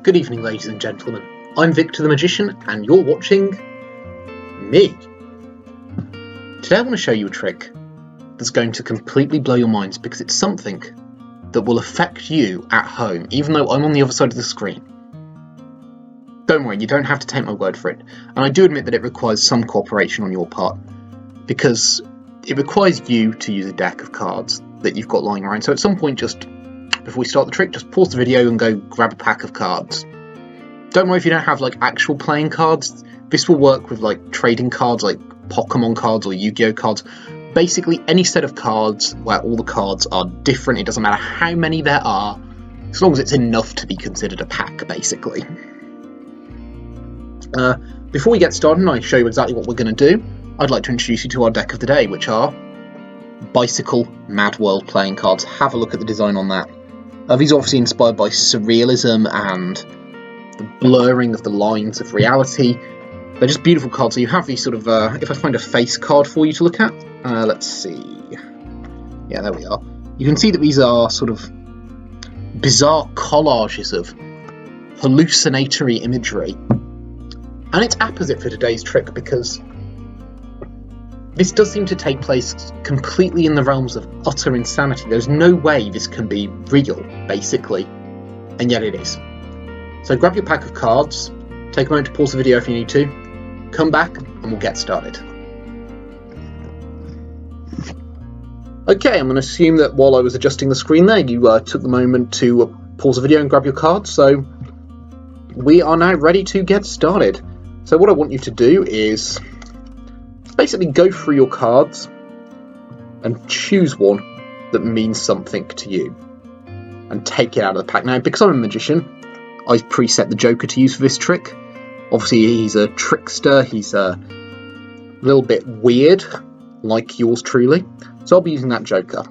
Good evening, ladies and gentlemen. I'm Victor the Magician, and you're watching me. Today I want to show you a trick that's going to completely blow your minds because it's something that will affect you at home, even though I'm on the other side of the screen. Don't worry, you don't have to take my word for it. And I do admit that it requires some cooperation on your part, because it requires you to use a deck of cards that you've got lying around. So at some point, just before we start the trick, just pause the video and go grab a pack of cards. Don't worry if you don't have like actual playing cards. This will work with like trading cards like Pokemon cards or Yu-Gi-Oh cards. Basically any set of cards where all the cards are different. It doesn't matter how many there are, as long as it's enough to be considered a pack, basically. Before we get started and I show you exactly what we're going to do, I'd like to introduce you to our deck of the day, which are Bicycle Mad World playing cards. Have a look at the design on that. These are obviously inspired by surrealism and the blurring of the lines of reality. They're just beautiful cards. So you have these sort of, if I find a face card for you to look at, let's see. Yeah, there we are. You can see that these are sort of bizarre collages of hallucinatory imagery. And it's apposite for today's trick because this does seem to take place completely in the realms of utter insanity. There's no way this can be real, basically, and yet it is. So grab your pack of cards, take a moment to pause the video if you need to, come back and we'll get started. Okay, I'm going to assume that while I was adjusting the screen there, you took the moment to pause the video and grab your cards, so we are now ready to get started. So what I want you to do is basically go through your cards and choose one that means something to you and take it out of the pack. Now, because I'm a magician, I've preset the Joker to use for this trick. Obviously, he's a trickster, he's a little bit weird, like yours truly, so I'll be using that Joker.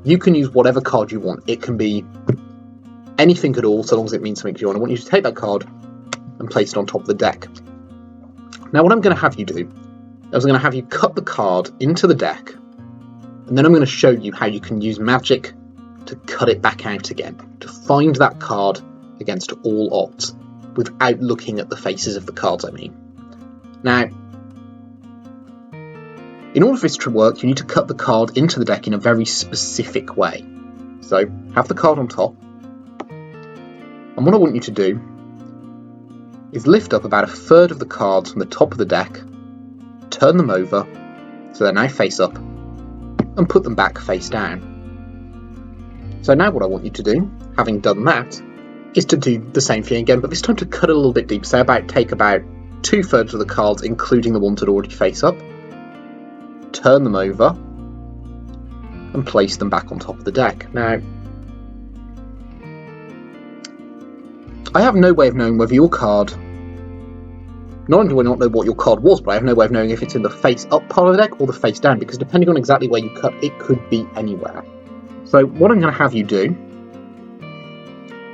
You can use whatever card you want. It can be anything at all, so long as it means something to you. And I want you to take that card and place it on top of the deck. Now, what I'm going to have you do, I was going to have you cut the card into the deck, and then I'm going to show you how you can use magic to cut it back out again, to find that card against all odds, without looking at the faces of the cards, I mean. Now, in order for this to work, you need to cut the card into the deck in a very specific way. So, have the card on top, and what I want you to do is lift up about a third of the cards from the top of the deck, turn them over so they're now face up, and put them back face down. So now what I want you to do, having done that, is to do the same thing again, but this time to cut it a little bit deeper. So take about 2/3 of the cards, including the ones that are already face up, turn them over, and place them back on top of the deck. Now, I have no way of knowing whether your card, not only do I not know what your card was, but I have no way of knowing if it's in the face up part of the deck or the face down, because depending on exactly where you cut, it could be anywhere. So what I'm going to have you do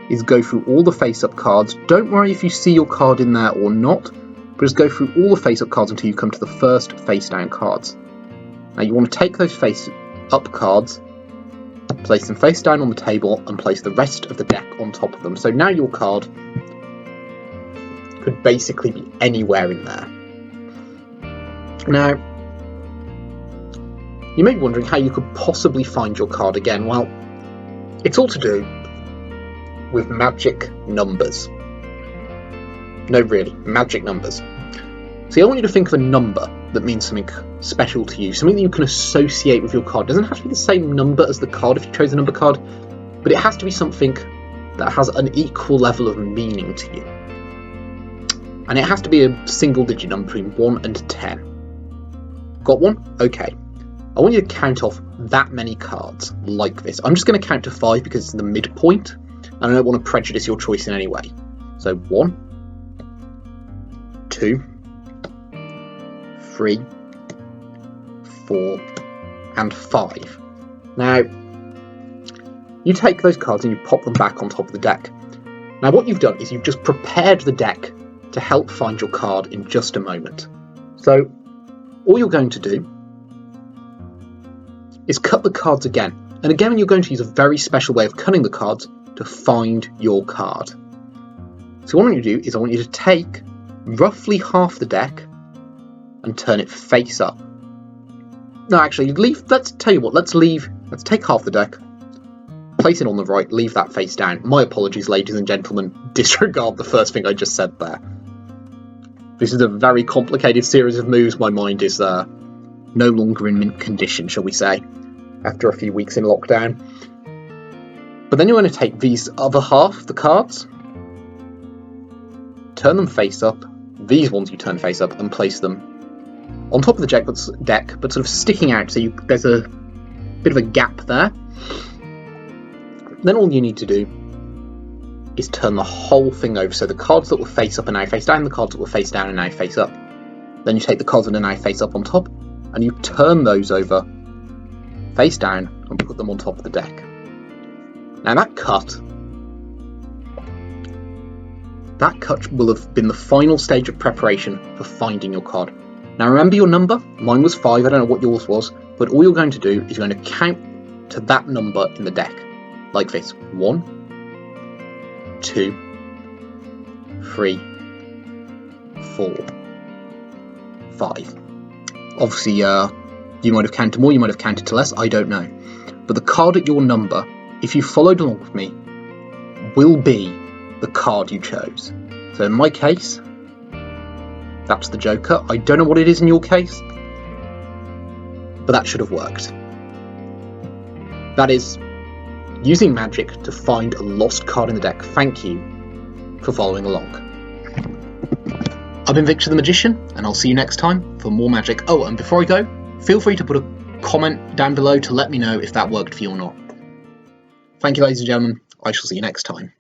is go through all the face up cards. Don't worry if you see your card in there or not, but just go through all the face up cards until you come to the first face down cards. Now you want to take those face up cards, place them face down on the table, and place the rest of the deck on top of them. So now your card could basically be anywhere in there. Now, you may be wondering how you could possibly find your card again. Well, it's all to do with magic numbers. No, really, magic numbers. See, I want you to think of a number that means something special to you, something that you can associate with your card. It doesn't have to be the same number as the card if you chose a number card, but it has to be something that has an equal level of meaning to you. And it has to be a single digit number between 1 and 10. Got one? Okay. I want you to count off that many cards like this. I'm just going to count to 5 because it's the midpoint, and I don't want to prejudice your choice in any way. So 1, 2, 3, 4, and 5. Now, you take those cards and you pop them back on top of the deck. Now what you've done is you've just prepared the deck to help find your card in just a moment. So all you're going to do is cut the cards again. And again, you're going to use a very special way of cutting the cards to find your card. So what I want you to do is I want you to take roughly half the deck and turn it face up. No, actually, let's take half the deck, place it on the right, leave that face down. My apologies, ladies and gentlemen, disregard the first thing I just said there. This is a very complicated series of moves. My mind is no longer in mint condition, shall we say, after a few weeks in lockdown. But then you're going to take these other half, the cards, turn them face up, these ones you turn face up, and place them on top of the deck, but sort of sticking out, so there's a bit of a gap there. Then all you need to do is turn the whole thing over, so the cards that were face up are now face down, the cards that were face down are now face up. Then you take the cards that are now face up on top, and you turn those over face down and put them on top of the deck. Now that cut will have been the final stage of preparation for finding your card. Now remember your number, mine was 5, I don't know what yours was, but all you're going to do is you're going to count to that number in the deck, like this. 1, 2, 3, 4, 5. Obviously, you might have counted more, you might have counted to less, I don't know. But the card at your number, if you followed along with me, will be the card you chose. So in my case, that's the Joker. I don't know what it is in your case, but that should have worked. That is using magic to find a lost card in the deck. Thank you for following along. I've been Victor the Magician, and I'll see you next time for more magic. Oh, and before I go, feel free to put a comment down below to let me know if that worked for you or not. Thank you, ladies and gentlemen. I shall see you next time.